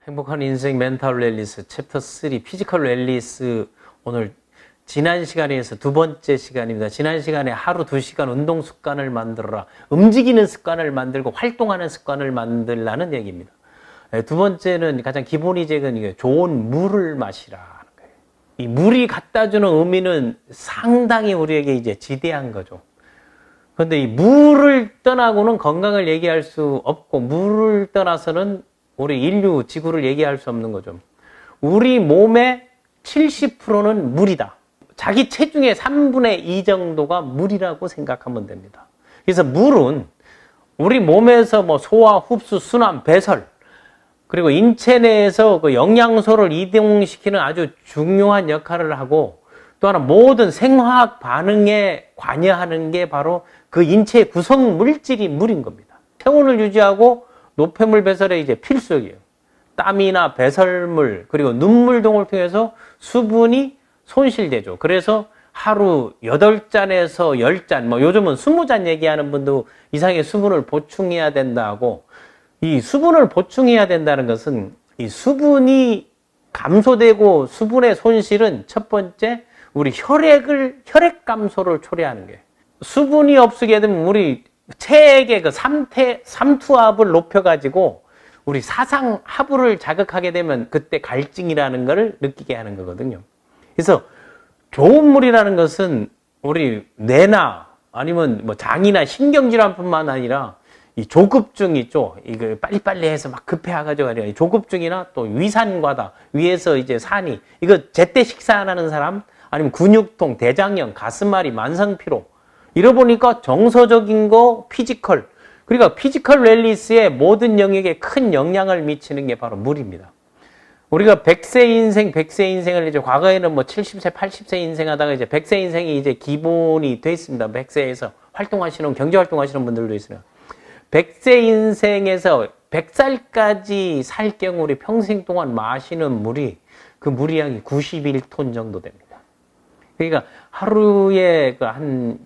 행복한 인생 멘탈 웰니스 챕터 3 피지컬 웰니스 오늘 지난 시간에서 두 번째 시간입니다. 지난 시간에 하루 2시간 운동 습관을 만들어라. 움직이는 습관을 만들고 활동하는 습관을 만들라는 얘기입니다. 두 번째는 가장 기본이적인 이게 좋은 물을 마시라는 거예요. 이 물이 갖다 주는 의미는 상당히 우리에게 이제 지대한 거죠. 그런데 이 물을 떠나고는 건강을 얘기할 수 없고 물을 떠나서는 우리 인류 지구를 얘기할 수 없는 거죠. 우리 몸의 70%는 물이다. 자기 체중의 3분의 2 정도가 물이라고 생각하면 됩니다. 그래서 물은 우리 몸에서 뭐 소화, 흡수, 순환, 배설, 그리고 인체 내에서 그 영양소를 이동시키는 아주 중요한 역할을 하고, 또 하나 모든 생화학 반응에 관여하는 게 바로 그 인체의 구성 물질이 물인 겁니다. 체온을 유지하고 노폐물 배설에 이제 필수적이에요. 땀이나 배설물, 그리고 눈물 등을 통해서 수분이 손실되죠. 그래서 하루 8잔에서 10잔, 뭐 요즘은 20잔 얘기하는 분도 이상의 수분을 보충해야 된다고. 이 수분을 보충해야 된다는 것은 이 수분이 감소되고 수분의 손실은 첫 번째 우리 혈액 감소를 초래하는 거예요. 수분이 없게 되면 우리 체액의 그 삼투압을 높여가지고 우리 사상하부를 자극하게 되면 그때 갈증이라는 걸 느끼게 하는 거거든요. 그래서 좋은 물이라는 것은 우리 뇌나 아니면 뭐 장이나 신경질환뿐만 아니라 이 조급증 있죠. 이거 빨리빨리 해서 막 급해가지고 아니라 조급증이나 또 위산과다, 위에서 이제 산이, 이거 제때 식사 안 하는 사람, 아니면 근육통, 대장염, 가슴앓이, 만성피로, 이러보니까 정서적인 거, 피지컬, 그러니까 피지컬 웰니스의 모든 영역에 큰 영향을 미치는 게 바로 물입니다. 우리가 100세 인생을 이제 과거에는 뭐 70세, 80세 인생 하다가 이제 100세 인생이 이제 기본이 돼 있습니다. 100세에서 활동하시는, 경제활동 하시는 분들도 있어요. 100세 인생에서 100살까지 살 경우 우리 평생 동안 마시는 물이, 그 물의 양이 91톤 정도 됩니다. 그러니까 하루에 한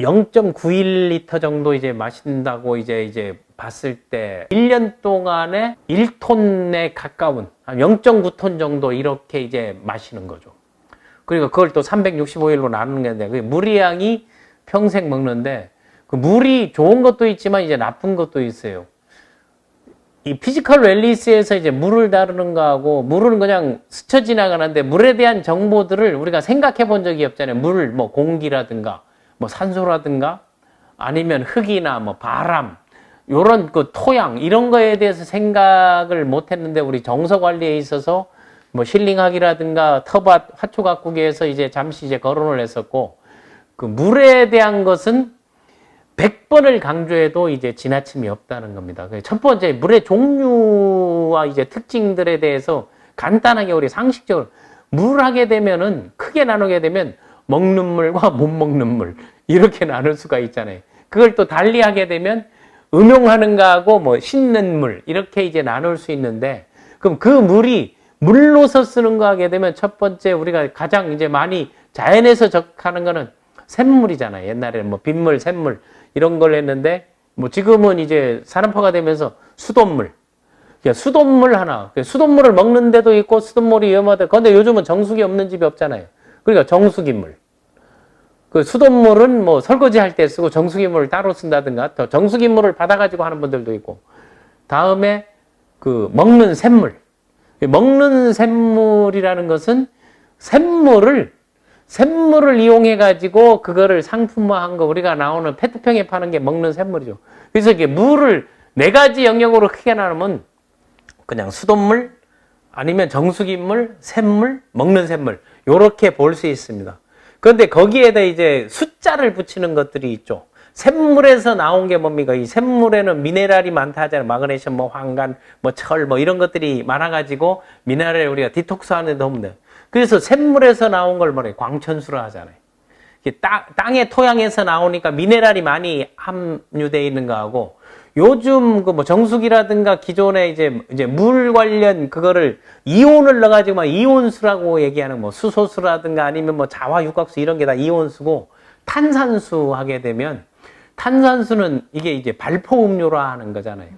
0.91리터 정도 이제 마신다고 이제 봤을 때 1년 동안에 1톤에 가까운 한 0.9톤 정도 이렇게 이제 마시는 거죠. 그러니까 그걸 또 365일로 나누는 건데 그 물의 양이 평생 먹는데 그 물이 좋은 것도 있지만 이제 나쁜 것도 있어요. 이 피지컬 웰니스에서 이제 물을 다루는 거하고 물은 그냥 스쳐 지나가는데 물에 대한 정보들을 우리가 생각해 본 적이 없잖아요. 물, 뭐 공기라든가 뭐 산소라든가 아니면 흙이나 뭐 바람, 요런 그 토양, 이런 거에 대해서 생각을 못 했는데 우리 정서 관리에 있어서 뭐 힐링학이라든가 터밭 화초 가꾸기에서 이제 잠시 이제 거론을 했었고, 그 물에 대한 것은 100번을 강조해도 이제 지나침이 없다는 겁니다. 첫 번째, 물의 종류와 이제 특징들에 대해서 간단하게 우리 상식적으로 물 하게 되면은 크게 나누게 되면 먹는 물과 못 먹는 물 이렇게 나눌 수가 있잖아요. 그걸 또 달리 하게 되면 음용하는 거하고 뭐 씻는 물 이렇게 이제 나눌 수 있는데, 그럼 그 물이 물로서 쓰는 거 하게 되면 첫 번째 우리가 가장 이제 많이 자연에서 접하는 거는 샘물이잖아요. 옛날에는 뭐 빗물, 샘물 이런 걸 했는데 뭐 지금은 이제 산업화가 되면서 수돗물. 수돗물 하나. 수돗물을 먹는 데도 있고 수돗물이 위험하다. 그런데 요즘은 정수기 없는 집이 없잖아요. 그러니까 정수기물. 그 수돗물은 뭐 설거지 할 때 쓰고 정수기물을 따로 쓴다든가, 또 정수기물을 받아가지고 하는 분들도 있고. 다음에 그 먹는 샘물. 먹는 샘물이라는 것은 샘물을 이용해가지고 그거를 상품화한 거, 우리가 나오는 페트병에 파는 게 먹는 샘물이죠. 그래서 이게 물을 4가지 영역으로 크게 나누면 그냥 수돗물, 아니면 정수기물, 샘물, 먹는 샘물, 요렇게 볼 수 있습니다. 그런데 거기에다 이제 숫자를 붙이는 것들이 있죠. 샘물에서 나온 게 뭡니까? 이 샘물에는 미네랄이 많다 하잖아요. 마그네슘, 뭐 황간, 뭐 철, 뭐 이런 것들이 많아가지고 미네랄을 우리가 디톡스하는 데 도움 돼요. 그래서 샘물에서 나온 걸 뭐래요? 광천수라 하잖아요. 땅의 토양에서 나오니까 미네랄이 많이 함유되어 있는 거하고, 요즘 그 뭐 정수기라든가 기존에 이제 물 관련 그거를 이온을 넣어가지고 막 이온수라고 얘기하는 뭐 수소수라든가 아니면 뭐 자화 육각수 이런 게 다 이온수고, 탄산수 하게 되면 탄산수는 이게 이제 발포 음료라 하는 거잖아요.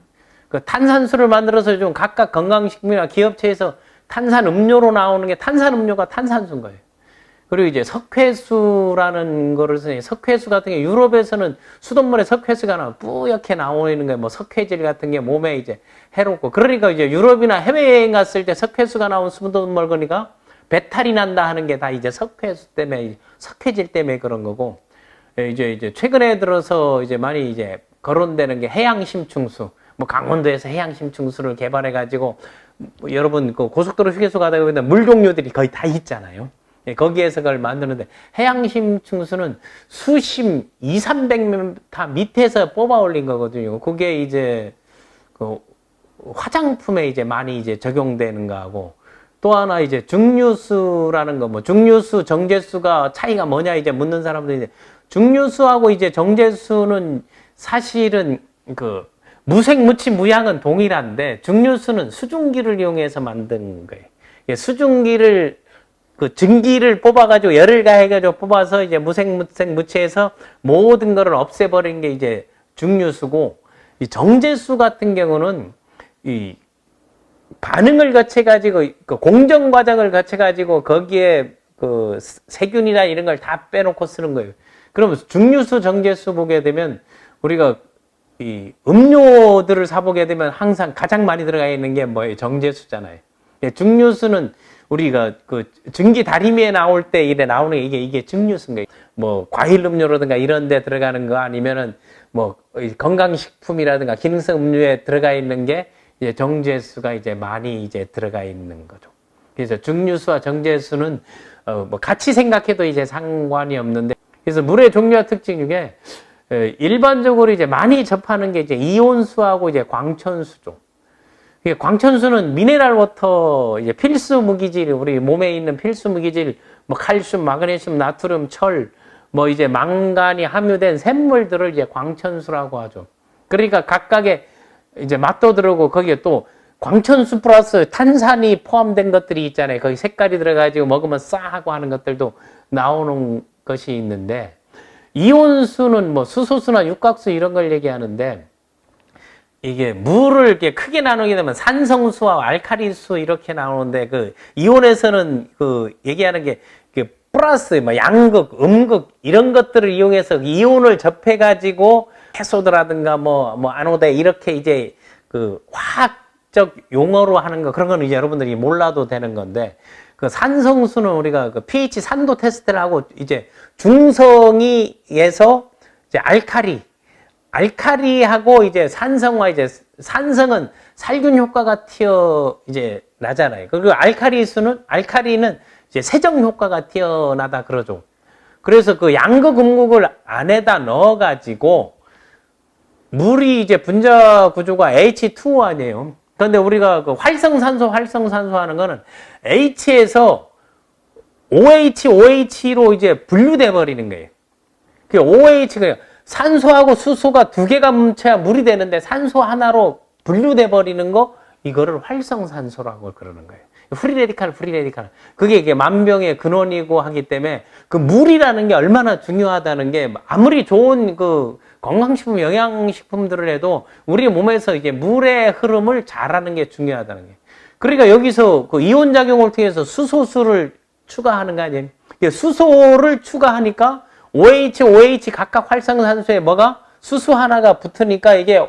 그 탄산수를 만들어서 좀 각각 건강식품이나 기업체에서 탄산 음료로 나오는 게 탄산 음료가 탄산수인 거예요. 그리고 이제 석회수라는 거를 쓰니 석회수 같은 게 유럽에서는 수돗물에 석회수가 나와 뿌옇게 나오는 거예요. 뭐 석회질 같은 게 몸에 이제 해롭고 그러니까 이제 유럽이나 해외여행 갔을 때 석회수가 나온 수돗물 거니까 배탈이 난다 하는 게 다 이제 석회수 때문에 석회질 때문에 그런 거고 이제 최근에 들어서 이제 많이 이제 거론되는 게 해양심층수 뭐 강원도에서 해양심층수를 개발해 가지고 뭐 여러분 그 고속도로 휴게소 가다 보면 물 종류들이 거의 다 있잖아요. 거기에서 그걸 만드는데 해양심층수는 수심 200~300m 밑에서 뽑아 올린 거거든요. 그게 이제 그 화장품에 이제 많이 이제 적용되는 거하고 또 하나 이제 증류수라는 거 뭐 증류수, 정제수가 차이가 뭐냐 이제 묻는 사람들이 증류수하고 이제 정제수는 사실은 그 무색, 무향은 동일한데 증류수는 수증기를 이용해서 만든 거예요. 수증기를 그 증기를 뽑아가지고 열을 가해가지고 뽑아서 이제 무색무취해서 모든 거를 없애버린 게 이제 증류수고 이 정제수 같은 경우는 이 반응을 거쳐가지고 그 공정 과정을 거쳐가지고 거기에 그 세균이나 이런 걸 다 빼놓고 쓰는 거예요. 그러면 증류수, 정제수 보게 되면 우리가 이 음료들을 사보게 되면 항상 가장 많이 들어가 있는 게 뭐예요? 정제수잖아요. 증류수는 우리가 그 증기 다리미에 나올 때 이래 나오는 게 이게 증류수인 거예요. 뭐 과일 음료라든가 이런 데 들어가는 거 아니면은 뭐 건강식품이라든가 기능성 음료에 들어가 있는 게 이제 정제수가 이제 많이 이제 들어가 있는 거죠. 그래서 증류수와 정제수는 뭐 같이 생각해도 이제 상관이 없는데 그래서 물의 종류와 특징 중에 일반적으로 이제 많이 접하는 게 이제 이온수하고 이제 광천수죠. 광천수는 미네랄 워터, 이제 필수 무기질, 우리 몸에 있는 필수 무기질, 뭐 칼슘, 마그네슘, 나트륨, 철, 뭐 이제 망간이 함유된 샘물들을 이제 광천수라고 하죠. 그러니까 각각의 이제 맛도 들어오고 거기에 또 광천수 플러스 탄산이 포함된 것들이 있잖아요. 거기 색깔이 들어가지고 먹으면 싸하고 하는 것들도 나오는 것이 있는데 이온수는 뭐 수소수나 육각수 이런 걸 얘기하는데 이게 물을 이렇게 크게 나누게 되면 산성수와 알칼리수 이렇게 나오는데 그 이온에서는 그 얘기하는 게 플러스 뭐 양극, 음극 이런 것들을 이용해서 이온을 접해 가지고 캐소드라든가 뭐 아노데 이렇게 이제 그 화학적 용어로 하는 거 그런 거는 이제 여러분들이 몰라도 되는 건데 그 산성수는 우리가 그 pH 산도 테스트를 하고 이제 중성이에서 이제 알카리하고 이제 산성과 이제 산성은 살균 효과가 이제 나잖아요. 그리고 알카리는 이제 세정 효과가 튀어나다 그러죠. 그래서 그 양극 음극을 안에다 넣어가지고 물이 이제 분자 구조가 H2O 아니에요. 그런데 우리가 그 활성산소 하는 거는 H에서 OH로 이제 분류돼 버리는 거예요. 그 OH가 산소하고 수소가 두 개가 뭉쳐야 물이 되는데 산소 하나로 분류돼 버리는 거 이거를 활성산소라고 그러는 거예요. 프리레디칼. 그게 이게 만병의 근원이고 하기 때문에 그 물이라는 게 얼마나 중요하다는 게 아무리 좋은 그 건강식품, 영양식품들을 해도 우리 몸에서 이게 물의 흐름을 잘하는 게 중요하다는 게. 그러니까 여기서 그 이온작용을 통해서 수소수를 추가하는 거 아니에요? 수소를 추가하니까 OH 각각 활성산소에 뭐가? 수소 하나가 붙으니까 이게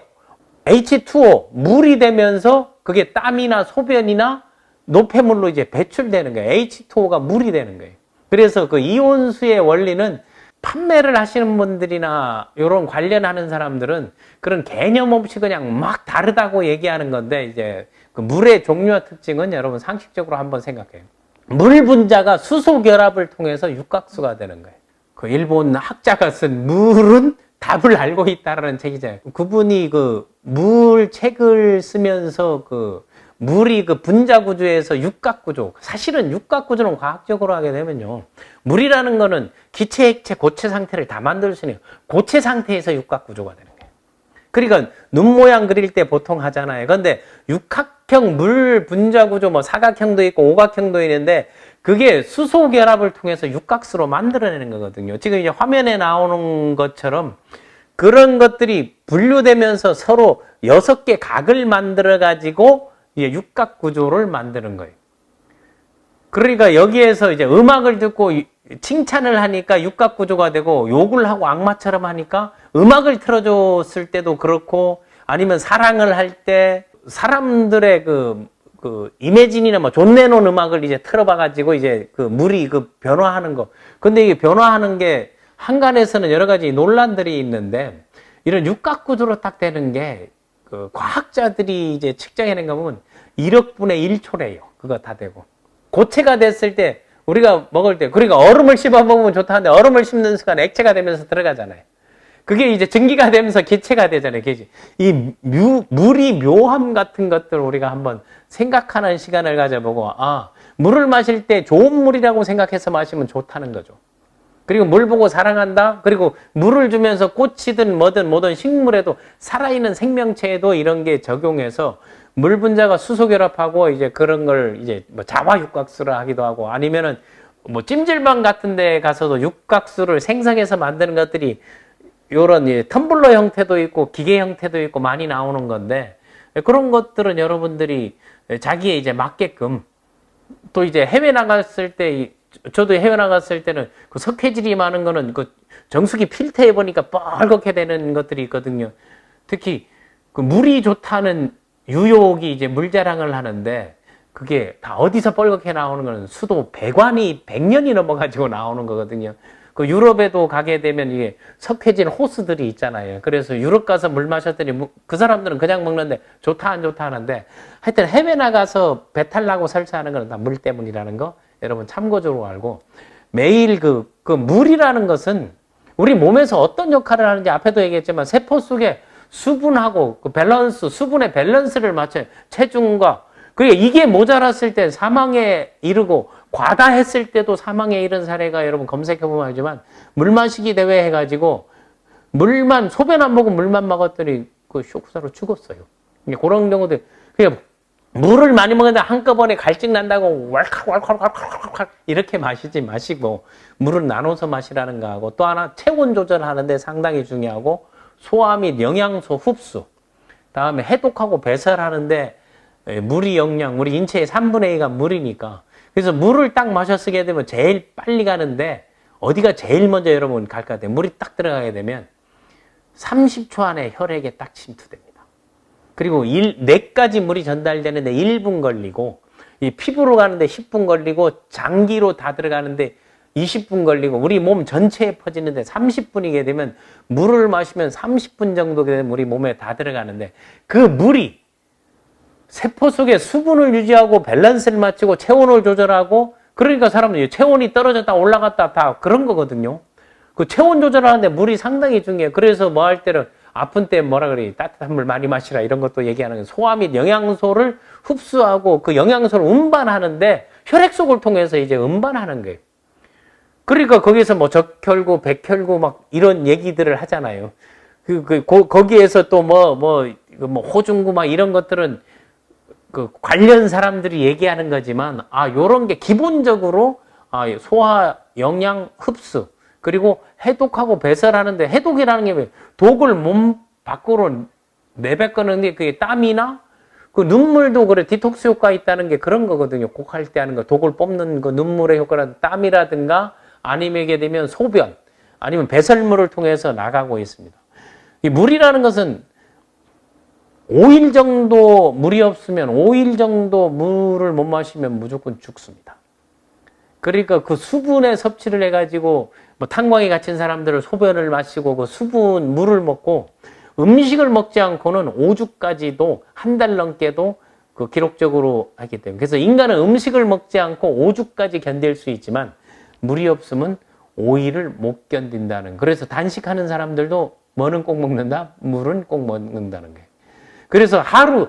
H2O, 물이 되면서 그게 땀이나 소변이나 노폐물로 이제 배출되는 거예요. H2O가 물이 되는 거예요. 그래서 그 이온수의 원리는 판매를 하시는 분들이나 이런 관련하는 사람들은 그런 개념 없이 그냥 막 다르다고 얘기하는 건데 이제 그 물의 종류와 특징은 여러분 상식적으로 한번 생각해요. 물 분자가 수소 결합을 통해서 육각수가 되는 거예요. 그 일본 학자가 쓴 물은 답을 알고 있다라는 책이잖아요. 그분이 그 물 책을 쓰면서 그 물이 그 분자 구조에서 육각 구조. 사실은 육각 구조는 과학적으로 하게 되면요. 물이라는 거는 기체, 액체, 고체 상태를 다 만들 수 있는 고체 상태에서 육각 구조가 되는 거예요. 그러니까 눈 모양 그릴 때 보통 하잖아요. 그런데 육각형 물 분자 구조 뭐 사각형도 있고 오각형도 있는데 그게 수소 결합을 통해서 육각수로 만들어내는 거거든요. 지금 이제 화면에 나오는 것처럼 그런 것들이 분류되면서 서로 6개 각을 만들어 가지고 이제 육각 구조를 만드는 거예요. 그러니까 여기에서 이제 음악을 듣고 칭찬을 하니까 육각 구조가 되고, 욕을 하고 악마처럼 하니까 음악을 틀어줬을 때도 그렇고, 아니면 사랑을 할 때 사람들의 그 이매진이나 뭐 존내놓은 음악을 이제 틀어봐가지고 이제 그 물이 그 변화하는 거. 근데 이게 변화하는 게 한간에서는 여러 가지 논란들이 있는데, 이런 육각 구조로 딱 되는 게 그 과학자들이 이제 측정해낸 거 보면 1억 분의 1초래요. 그거 다 되고. 고체가 됐을 때 우리가 먹을 때, 그러니까 얼음을 씹어 먹으면 좋다는데 얼음을 씹는 순간 액체가 되면서 들어가잖아요. 그게 이제 증기가 되면서 기체가 되잖아요. 이 물이 묘함 같은 것들을 우리가 한번 생각하는 시간을 가져보고, 물을 마실 때 좋은 물이라고 생각해서 마시면 좋다는 거죠. 그리고 물 보고 사랑한다. 그리고 물을 주면서 꽃이든 뭐든 식물에도, 살아있는 생명체에도 이런 게 적용해서 물 분자가 수소 결합하고 이제 그런 걸 이제 뭐 자화육각수라 하기도 하고, 아니면은 뭐 찜질방 같은 데 가서도 육각수를 생성해서 만드는 것들이 요런 텀블러 형태도 있고 기계 형태도 있고 많이 나오는 건데, 그런 것들은 여러분들이 자기에 이제 맞게끔, 또 이제 해외 나갔을 때, 저도 해외 나갔을 때는 그 석회질이 많은 거는 그 정수기 필터해 보니까 뻘겋게 되는 것들이 있거든요. 특히 그 물이 좋다는 유혹이 이제 물 자랑을 하는데, 그게 다 어디서 뻘겋게 나오는 거는 수도 배관이 100년이 넘어가지고 나오는 거거든요. 그 유럽에도 가게 되면 이게 석회질 호스들이 있잖아요. 그래서 유럽 가서 물 마셨더니 그 사람들은 그냥 먹는데 좋다 안 좋다 하는데, 하여튼 해외 나가서 배탈 나고 설사하는 건 다 물 때문이라는 거 여러분 참고적으로 알고, 매일 그 물이라는 것은 우리 몸에서 어떤 역할을 하는지 앞에도 얘기했지만, 세포 속에 수분하고 그 밸런스, 수분의 밸런스를 맞춰요. 체중과. 그러니까 이게 모자랐을 때 사망에 이르고, 과다했을 때도 사망에 이른 사례가 여러분 검색해보면 알지만, 물 마시기 대회 해가지고 물만, 소변 안 먹고 물만 먹었더니 그 쇼크사로 죽었어요. 그런 경우도, 그냥 물을 많이 먹는데 한꺼번에 갈증 난다고 왈칵 이렇게 마시지 마시고, 물은 나눠서 마시라는 거 하고, 또 하나 체온 조절하는데 상당히 중요하고, 소화 및 영양소 흡수, 다음에 해독하고 배설하는데 물이 영양, 우리 인체의 3분의 2가 물이니까, 그래서 물을 딱 마셔 쓰게 되면 제일 빨리 가는데, 어디가 제일 먼저 여러분 갈 것 같아요? 물이 딱 들어가게 되면 30초 안에 혈액에 딱 침투됩니다. 그리고 4가지 물이 전달되는데 1분 걸리고, 이 피부로 가는데 10분 걸리고, 장기로 다 들어가는데 20분 걸리고, 우리 몸 전체에 퍼지는데 30분이게 되면, 물을 마시면 30분 정도 되면 우리 몸에 다 들어가는데, 그 물이 세포 속에 수분을 유지하고 밸런스를 맞추고 체온을 조절하고, 그러니까 사람들이 체온이 떨어졌다 올라갔다 다 그런 거거든요. 그 체온 조절하는데 물이 상당히 중요해요. 그래서 뭐 할 때는 아픈 때 뭐라 그래, 따뜻한 물 많이 마시라 이런 것도 얘기하는 거예요. 소화 및 영양소를 흡수하고 그 영양소를 운반하는데 혈액속을 통해서 이제 운반하는 거예요. 그러니까 거기서 뭐 적혈구, 백혈구 막 이런 얘기들을 하잖아요. 거기에서 또 호중구 막 이런 것들은 그 관련 사람들이 얘기하는 거지만, 요런 게 기본적으로 소화, 영양, 흡수, 그리고 해독하고 배설하는데, 해독이라는 게 독을 몸 밖으로 내뱉거는데, 그게 땀이나 그 눈물도 그래, 디톡스 효과 있다는 게 그런 거거든요. 곡할 때 하는 거, 독을 뽑는 그 눈물의 효과라든 땀이라든가, 아니면 이게 되면 소변, 아니면 배설물을 통해서 나가고 있습니다. 이 물이라는 것은 5일 정도 물이 없으면, 5일 정도 물을 못 마시면 무조건 죽습니다. 그러니까 그 수분의 섭취를 해가지고, 뭐 탄광이 갇힌 사람들을 소변을 마시고 그 수분, 물을 먹고, 음식을 먹지 않고는 5주까지도, 한 달 넘게도 그 기록적으로 하기 때문에. 그래서 인간은 음식을 먹지 않고 5주까지 견딜 수 있지만, 물이 없으면 5일을 못 견딘다는. 그래서 단식하는 사람들도 뭐는 꼭 먹는다? 물은 꼭 먹는다는 거예요. 그래서 하루,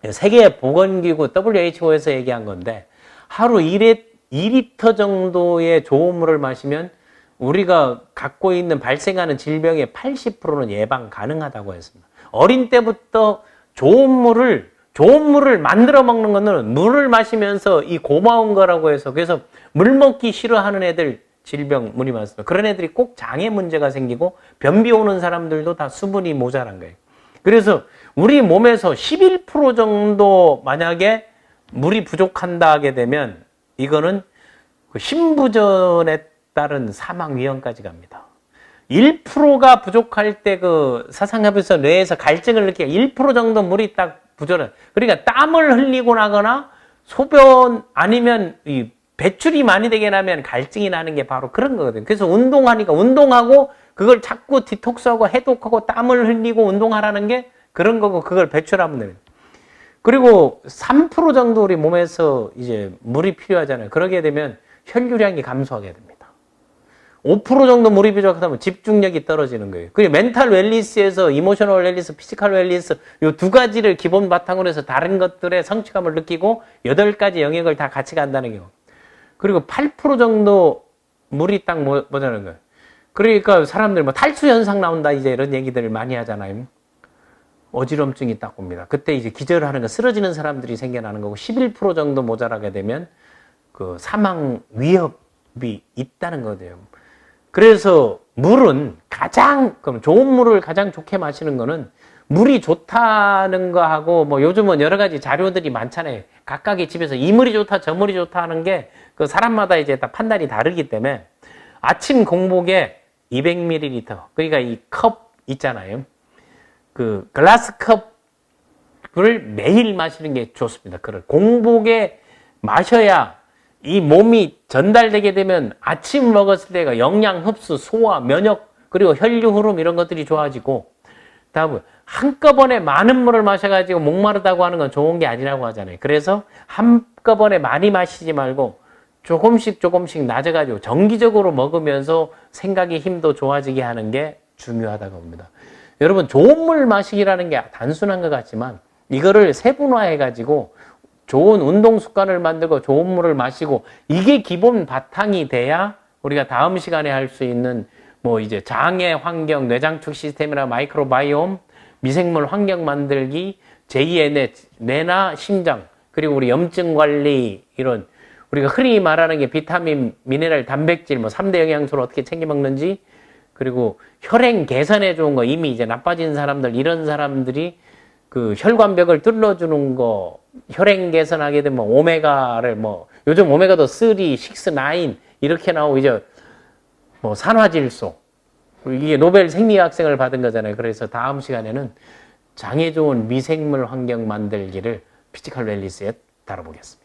세계보건기구 WHO에서 얘기한 건데, 하루 2리터 정도의 좋은 물을 마시면 우리가 갖고 있는 발생하는 질병의 80%는 예방 가능하다고 했습니다. 어린 때부터 좋은 물을 만들어 먹는 거는 물을 마시면서 이 고마운 거라고 해서, 그래서 물 먹기 싫어하는 애들 질병 물이 많습니다. 그런 애들이 꼭 장애 문제가 생기고, 변비 오는 사람들도 다 수분이 모자란 거예요. 그래서 우리 몸에서 11% 정도 만약에 물이 부족한다 하게 되면 이거는 그 심부전에 따른 사망 위험까지 갑니다. 1%가 부족할 때 그 사상협에서 뇌에서 갈증을 느끼게 1% 정도 물이 딱 부족해. 그러니까 땀을 흘리고 나거나 소변 아니면 이 배출이 많이 되게 나면 갈증이 나는 게 바로 그런 거거든요. 그래서 운동하니까 운동하고 그걸 자꾸 디톡스하고 해독하고 땀을 흘리고 운동하라는 게 그런 거고 그걸 배출하면 됩니다. 그리고 3% 정도 우리 몸에서 이제 물이 필요하잖아요. 그러게 되면 혈류량이 감소하게 됩니다. 5% 정도 물이 부족하다면 집중력이 떨어지는 거예요. 그리고 멘탈 웰리스에서 이모셔널 웰리스, 피지컬 웰리스 이 두 가지를 기본 바탕으로 해서 다른 것들의 성취감을 느끼고 8가지 영역을 다 같이 간다는 경우. 그리고 8% 정도 물이 딱 모자라는 거예요. 그러니까 사람들 뭐 탈수 현상 나온다 이제 이런 얘기들을 많이 하잖아요. 어지럼증이 딱 옵니다. 그때 이제 기절하는 거 쓰러지는 사람들이 생겨나는 거고 11% 정도 모자라게 되면 그 사망 위협이 있다는 거예요. 그래서 물은 그럼 좋은 물을 가장 좋게 마시는 거는 물이 좋다는 거하고 뭐 요즘은 여러 가지 자료들이 많잖아요. 각각의 집에서 이 물이 좋다, 저 물이 좋다 하는 게 그 사람마다 이제 다 판단이 다르기 때문에 아침 공복에 200ml, 그러니까 이 컵 있잖아요. 그 글라스 컵을 매일 마시는 게 좋습니다. 그걸 공복에 마셔야 이 몸이 전달되게 되면 아침 먹었을 때가 영양 흡수, 소화, 면역, 그리고 혈류 흐름 이런 것들이 좋아지고, 다음은 한꺼번에 많은 물을 마셔가지고 목마르다고 하는 건 좋은 게 아니라고 하잖아요. 그래서 한꺼번에 많이 마시지 말고 조금씩 낮아가지고 정기적으로 먹으면서 생각의 힘도 좋아지게 하는 게 중요하다고 봅니다. 여러분, 좋은 물 마시기라는 게 단순한 것 같지만 이거를 세분화해가지고 좋은 운동 습관을 만들고 좋은 물을 마시고 이게 기본 바탕이 돼야 우리가 다음 시간에 할 수 있는 뭐 이제 장애 환경, 뇌장축 시스템이나 마이크로바이옴, 미생물 환경 만들기, 제2의 뇌나 심장, 그리고 우리 염증 관리 이런 우리가 흔히 말하는 게 비타민, 미네랄, 단백질, 뭐 3대 영양소를 어떻게 챙겨 먹는지, 그리고 혈행 개선에 좋은 거 이미 이제 나빠진 사람들 이런 사람들이 그 혈관벽을 뚫어주는 거 혈행 개선하게 되면 오메가를 뭐 요즘 오메가도 3, 6, 9 이렇게 나오고 이제 뭐 산화질소 이게 노벨 생리학상을 받은 거잖아요. 그래서 다음 시간에는 장애 좋은 미생물 환경 만들기를 피지컬 웰니스에 다뤄보겠습니다.